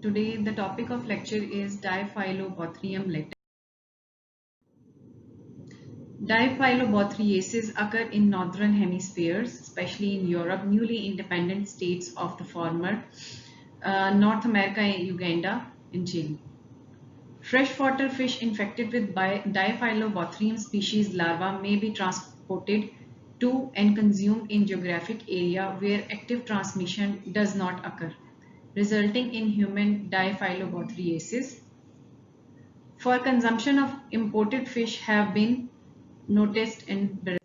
Today the topic of lecture is Diphyllobothrium latem. Diphyllobothriaceae occur in northern hemispheres, especially in Europe, newly independent states of the former, North America and Uganda, and Chile. Freshwater fish infected with Diphyllobothrium species larvae may be transported to and consumed in geographic area where active transmission does not occur, resulting in human diphyllobothriasis. For consumption of imported fish have been noticed in Brazil.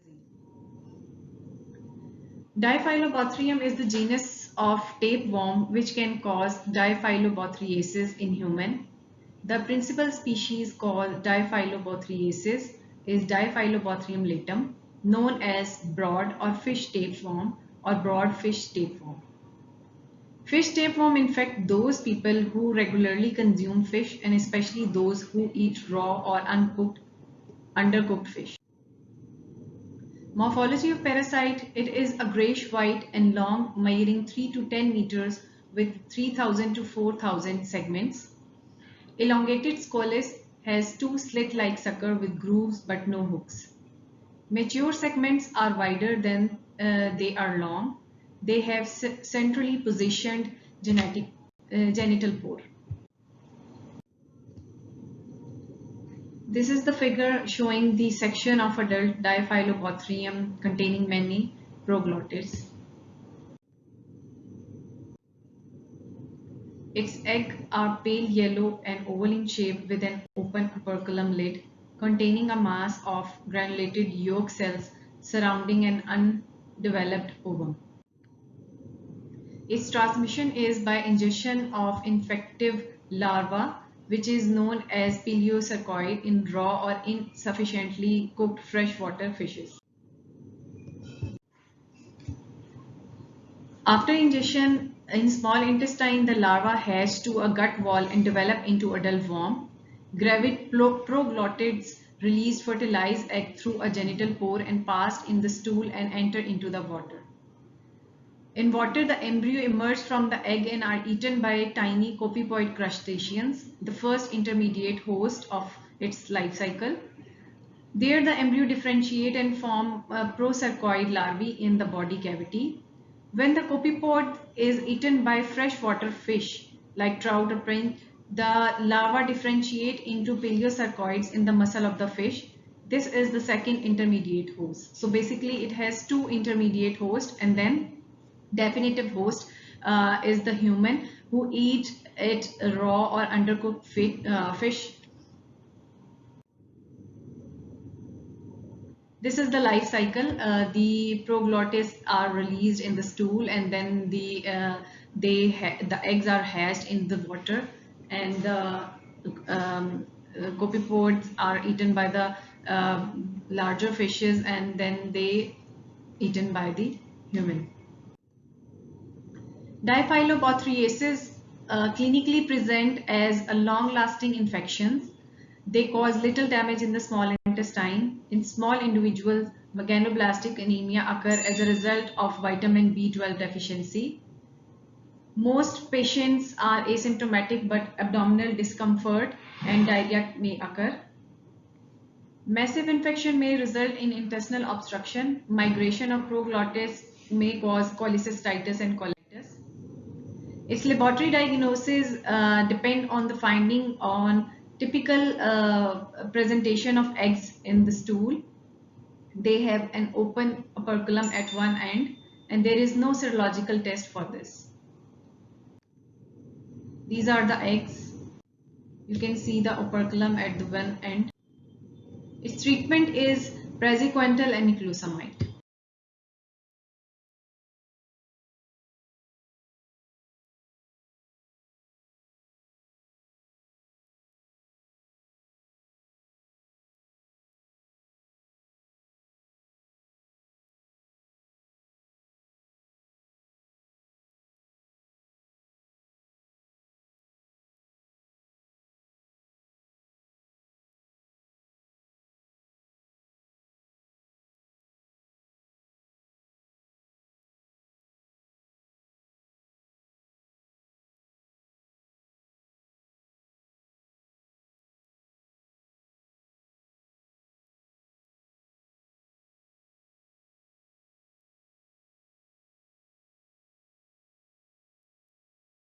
Diphyllobothrium is the genus of tapeworm which can cause diphyllobothriasis in human. The principal species called Diphyllobothriaceae is Diphyllobothrium latem, known as broad or fish tapeworm or broad fish tapeworm. Fish tapeworm infect those people who regularly consume fish and especially those who eat raw or undercooked fish. Morphology of parasite: it is a grayish white and long, measuring 3 to 10 meters with 3000 to 4000 segments. Elongated scolex, has two slit-like sucker with grooves but no hooks. Mature segments are wider than they are long. They have centrally positioned genital pore. This is the figure showing the section of adult Diphyllobothrium containing many proglottids. Its eggs are pale yellow and oval in shape with an open operculum lid containing a mass of granulated yolk cells surrounding an undeveloped ovum. Its transmission is by ingestion of infective larva, which is known as peleocercoid in raw or insufficiently cooked freshwater fishes. After ingestion in small intestine, the larva hatch to a gut wall and develop into adult worm. Gravid proglottids release fertilized egg through a genital pore and pass in the stool and enter into the water. In water, the embryo emerge from the egg and are eaten by tiny copepod crustaceans, the first intermediate host of its life cycle. There, the embryo differentiate and form procercoid larvae in the body cavity. When the copepod is eaten by freshwater fish like trout or perch, the larvae differentiate into peleocercoids in the muscle of the fish. This is the second intermediate host. So basically it has two intermediate hosts, and then definitive host is the human who eat it raw or undercooked fish. This is the life cycle. The proglottids are released in the stool, and then the eggs are hatched in the water, and the copepods are eaten by the larger fishes, and then they eaten by the human. Diphyllobothriaceae clinically present as a long-lasting infections. They cause little damage in the small intestine. In small individuals, megaloblastic anemia occur as a result of vitamin B12 deficiency. Most patients are asymptomatic, but abdominal discomfort and diarrhea may occur. Massive infection may result in intestinal obstruction. Migration of proglottids may cause cholecystitis and colitis. Its laboratory diagnosis depend on the finding on typical presentation of eggs in the stool. They have an open operculum at one end, and there is no serological test for this. These are the eggs. You can see the operculum at the one end. Its treatment is praziquantel and niclosamide.